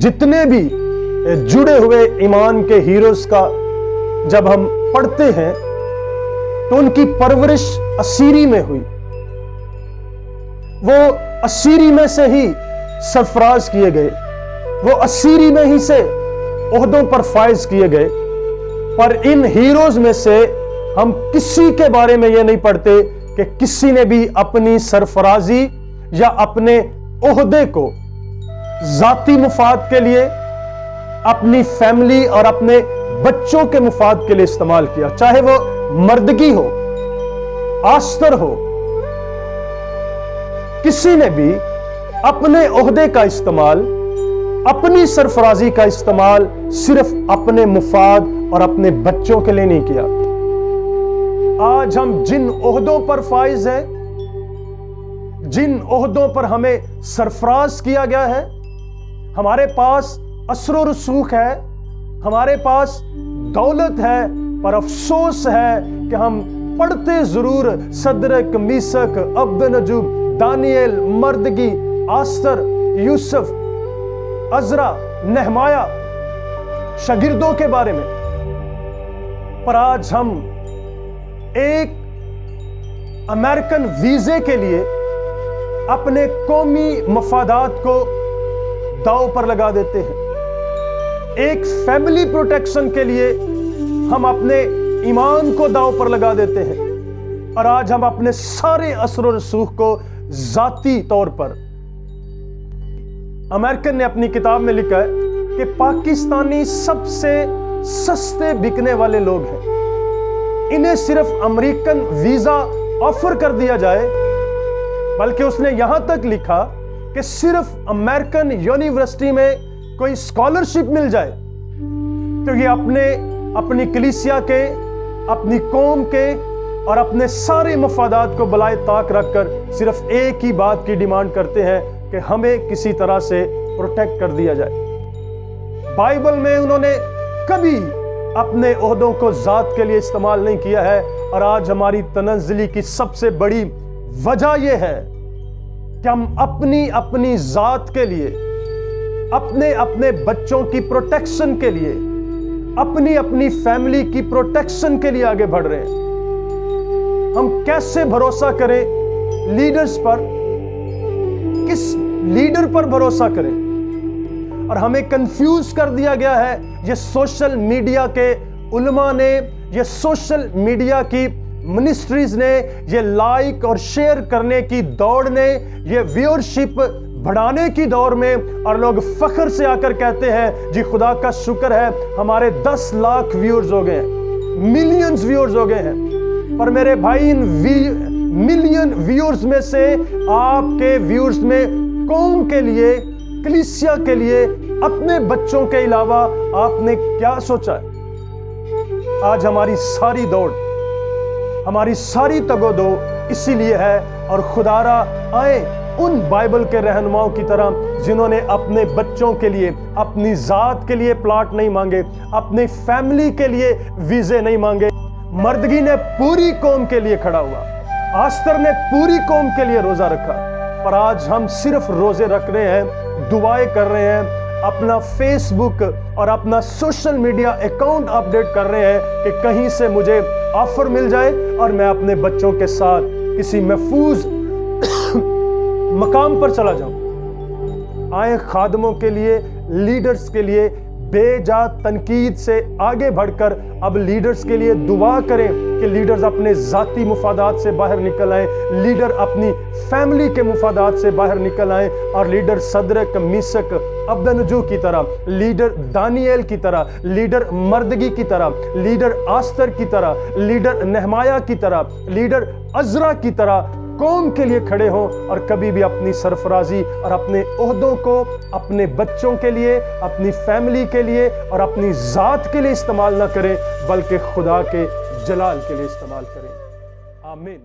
जितने भी जुड़े हुए ईमान के हीरोज का जब हम पढ़ते हैं तो उनकी परवरिश असीरी में हुई। वो असीरी में से ही सरफराज किए गए, वो असीरी में ही से ओहदों पर फाइज किए गए। पर इन हीरोज में से हम किसी के बारे में यह नहीं पढ़ते कि किसी ने भी अपनी सरफराजी या अपने ओहदे को जाती मुफाद के लिए, अपनी फैमिली और अपने बच्चों के मुफाद के लिए इस्तेमाल किया, चाहे वो मर्दगी हो, आस्तर हो। किसी ने भी अपने ओहदे का इस्तेमाल, अपनी सरफराजी का इस्तेमाल सिर्फ अपने मुफाद और अपने बच्चों के लिए नहीं किया। आज हम जिन ओहदों पर फाइज हैं, जिन ओहदों पर हमें सरफराज किया गया है, हमारे पास असरो रसूख है, हमारे पास दौलत है, पर अफसोस है कि हम पढ़ते जरूर सदरक, मीसक, अब्दनजूब, दानियल, मर्दगी, आस्तर, यूसुफ, अजरा, नेहमाया, शागिर्दों के बारे में। पर आज हम एक अमेरिकन वीजे के लिए अपने कौमी मफादात को दांव पर लगा देते हैं। एक फैमिली प्रोटेक्शन के लिए हम अपने ईमान को दांव पर लगा देते हैं। और आज हम अपने सारे असर रसूख को जाती तौर पर, अमेरिकन ने अपनी किताब में लिखा है कि पाकिस्तानी सबसे सस्ते बिकने वाले लोग हैं। इन्हें सिर्फ अमेरिकन वीजा ऑफर कर दिया जाए, बल्कि उसने यहां तक लिखा कि सिर्फ अमेरिकन यूनिवर्सिटी में कोई स्कॉलरशिप मिल जाए तो ये अपनी कलीसिया के, अपनी कौम के और अपने सारे मफादात को बलाए ताक रखकर सिर्फ एक ही बात की डिमांड करते हैं कि हमें किसी तरह से प्रोटेक्ट कर दिया जाए। बाइबल में उन्होंने कभी अपने ओहदों को जात के लिए इस्तेमाल नहीं किया है। और आज हमारी तनज़्ज़ुली की सबसे बड़ी वजह यह है कि हम अपनी अपनी जात के लिए, अपने अपने बच्चों की प्रोटेक्शन के लिए, अपनी अपनी फैमिली की प्रोटेक्शन के लिए आगे बढ़ रहे हैं। हम कैसे भरोसा करें लीडर्स पर, किस लीडर पर भरोसा करें? और हमें कंफ्यूज कर दिया गया है। ये सोशल मीडिया के उलमा ने, ये सोशल मीडिया की मिनिस्ट्रीज ने, ये लाइक और शेयर करने की दौड़ ने, ये व्यूअरशिप बढ़ाने की दौड़ में, और लोग फख्र से आकर कहते हैं जी खुदा का शुक्र है हमारे 10 लाख व्यूअर्स हो गए हैं, मिलियंस व्यूअर्स हो गए हैं। पर मेरे भाई, इन मिलियन व्यूअर्स में से आपके व्यूअर्स में कौम के लिए, कलीसिया के लिए, अपने बच्चों के अलावा आपने क्या सोचा है? आज हमारी सारी दौड़, हमारी सारी तगोदो इसीलिए है। और खुदारा आए उन बाइबल के रहनुमाओं की तरह जिन्होंने अपने बच्चों के लिए, अपनी जात के लिए प्लाट नहीं मांगे, अपनी फैमिली के लिए वीजे नहीं मांगे। मर्दगी ने पूरी कौम के लिए खड़ा हुआ, आस्तर ने पूरी कौम के लिए रोजा रखा। पर आज हम सिर्फ रोजे रख रहे हैं, दुआएं कर रहे हैं, अपना फेसबुक और अपना सोशल मीडिया अकाउंट अपडेट कर रहे हैं कि कहीं से मुझे ऑफर मिल जाए और मैं अपने बच्चों के साथ किसी महफूज मकाम पर चला जाऊं। आए खादमों के लिए, लीडर्स के लिए बेजा तनकीद से आगे बढ़कर अब लीडर्स के लिए दुआ करें कि लीडर्स अपने जाती मुफादात से बाहर निकल आए, लीडर अपनी फैमिली के मुफादात से बाहर निकल आए, और लीडर सदरक, मीसक, अब्दनजू की तरह, लीडर दानियल की तरह, लीडर मर्दगी की तरह, लीडर आस्तर की तरह, लीडर नेहमाया की तरह, लीडर अजरा की तरह कौम के लिए खड़े हों। और कभी भी अपनी सरफराजी और अपने ओहदों को अपने बच्चों के लिए, अपनी फैमिली के लिए और अपनी जात के लिए इस्तेमाल ना करें, बल्कि खुदा के जलाल के लिए इस्तेमाल करें। आमीन।